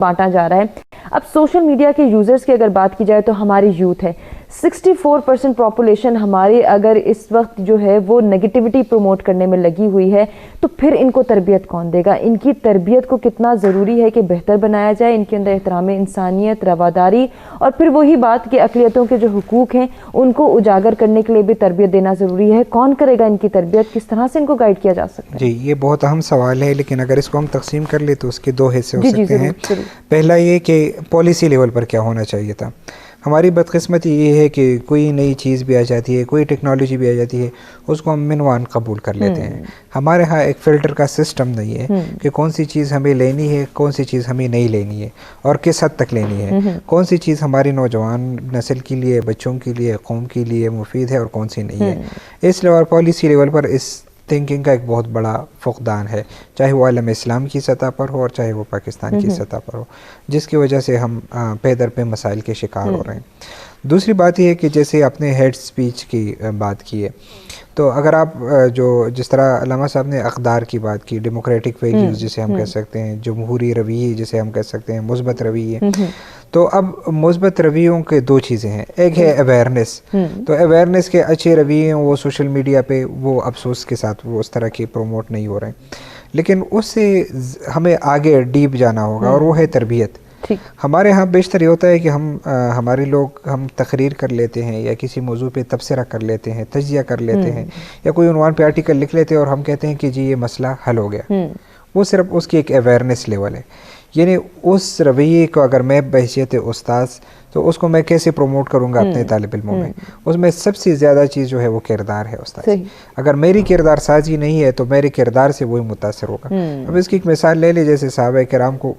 بانٹا جا رہا ہے. اب سوشل میڈیا کے یوزرز کی اگر بات کی جائے تو ہماری یوتھ ہے. 64% پاپولیشن ہماری اگر اس وقت جو ہے وہ نگیٹیوٹی پروموٹ کرنے میں لگی ہوئی ہے تو پھر ان کو تربیت کون دے گا؟ ان کی تربیت کو کتنا ضروری ہے کہ بہتر بنایا جائے, ان کے اندر احترام انسانیت, رواداری, اور پھر وہی بات کہ اقلیتوں کے جو حقوق ہیں ان کو اجاگر کرنے کے لیے بھی تربیت دینا ضروری ہے. کون کرے گا ان کی تربیت؟ کس طرح سے ان کو گائیڈ کیا جا سکتا ہے؟ جی, یہ بہت اہم سوال ہے, لیکن اگر اس کو ہم تقسیم کر لیں تو اس کے دو حصے ہو جی سکتے ہیں. ضرور. پہلا یہ کہ پالیسی لیول پر کیا ہونا چاہیے تھا. ہماری بدقسمتی یہ ہے کہ کوئی نئی چیز بھی آ جاتی ہے, کوئی ٹیکنالوجی بھی آ جاتی ہے, اس کو ہم منوان قبول کر لیتے ہیں. ہمارے ہاں ایک فلٹر کا سسٹم نہیں ہے کہ کون سی چیز ہمیں لینی ہے, کون سی چیز ہمیں نہیں لینی ہے, اور کس حد تک لینی ہے, کون سی چیز ہماری نوجوان نسل کے لیے, بچوں کے لیے, قوم کے لیے مفید ہے اور کون سی نہیں ہے. اس لیول پالیسی لیول پر اس تھنکنگ کا ایک بہت بڑا فقدان ہے, چاہے وہ عالم اسلام کی سطح پر ہو اور چاہے وہ پاکستان کی سطح پر ہو, جس کی وجہ سے ہم پے در پہ مسائل کے شکار ہو رہے ہیں. دوسری بات یہ ہے کہ جیسے آپ نے ہیڈ سپیچ کی بات کی ہے, تو اگر آپ جس طرح علامہ صاحب نے اقدار کی بات کی, ڈیموکریٹک ویلیوز جسے ہم کہہ سکتے ہیں, جمہوری رویے جسے ہم کہہ سکتے ہیں, مثبت رویے, تو اب مثبت رویوں کے دو چیزیں ہیں. ایک ہے اویئرنیس, تو اویئرنیس کے اچھے رویے ہیں وہ سوشل میڈیا پہ وہ افسوس کے ساتھ وہ اس طرح کی پروموٹ نہیں ہو رہے ہیں, لیکن اس سے ہمیں آگے ڈیپ جانا ہوگا, اور وہ ہے تربیت. ہمارے ہاں بیشتر یہ ہوتا ہے کہ ہمارے لوگ ہم تقریر کر لیتے ہیں یا کسی موضوع پہ تبصرہ کر لیتے ہیں, تجزیہ کر لیتے ہیں, یا کوئی عنوان پہ آرٹیکل لکھ لیتے ہیں اور ہم کہتے ہیں کہ جی یہ مسئلہ حل ہو گیا. وہ صرف اس کی ایک اویئرنیس لیول ہے. یعنی اس رویے کو اگر میں بحیثیت استاذ تو اس کو میں کیسے پروموٹ کروں گا اپنے طالب علموں میں, اس میں سب سے زیادہ چیز جو ہے وہ کردار ہے استاذ. اگر میری کردار سازی نہیں ہے تو میرے کردار سے وہی متاثر ہوگا. اب اس کی ایک مثال لے لیں, جیسے صحابہ کرام کو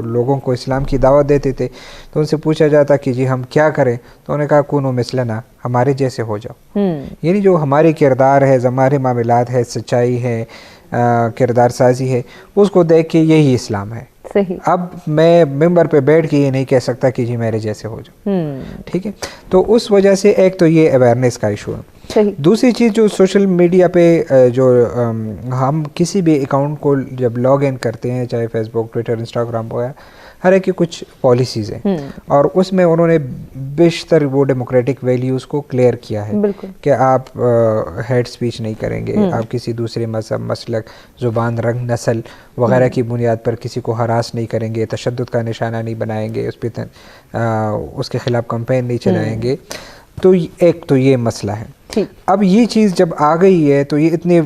لوگوں کو اسلام کی دعوت دیتے تھے تو ان سے پوچھا جاتا کہ جی ہم کیا کریں, تو انہوں نے کہا کونوا مثلنا, ہمارے جیسے ہو جاؤ. یعنی جو ہماری کردار ہے, ہمارے معاملات ہے, سچائی ہے, کردار سازی ہے, اس کو دیکھ کے یہی اسلام ہے. اب میں ممبر پہ بیٹھ کے یہ نہیں کہہ سکتا کہ جی میرے جیسے ہو جاؤ. ٹھیک ہے, تو اس وجہ سے ایک تو یہ اویئرنیس کا ایشو ہے. دوسری چیز جو سوشل میڈیا پہ جو ہم کسی بھی اکاؤنٹ کو جب لاگ ان کرتے ہیں, چاہے فیس بک, ٹویٹر, انسٹاگرام ہو, ہر ایک کی کچھ پالیسیز ہیں, اور اس میں انہوں نے بیشتر وہ ڈیموکریٹک ویلیوز کو کلیئر کیا ہے کہ آپ ہیڈ سپیچ نہیں کریں گے, آپ کسی دوسرے مذہب, مسلک, زبان, رنگ, نسل وغیرہ کی بنیاد پر کسی کو ہراس نہیں کریں گے, تشدد کا نشانہ نہیں بنائیں گے, اس پہ اس کے خلاف کمپین نہیں چلائیں گے. تو ایک تو یہ مسئلہ ہے. اب یہ چیز جب آ گئی ہے تو یہ اتنی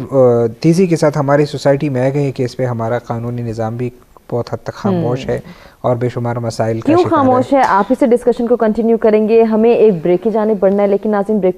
تیزی کے ساتھ ہماری سوسائٹی میں آ گئی ہے کہ اس پہ ہمارا قانونی نظام بھی بہت حد تک خاموش ہے اور بے شمار مسائل کا شکار ہے. کیوں خاموش ہے؟ آپ اسے ڈسکشن کو کنٹینیو کریں گے. ہمیں ایک بریک کی جانب بڑھنا ہے, لیکن ناظرین بریک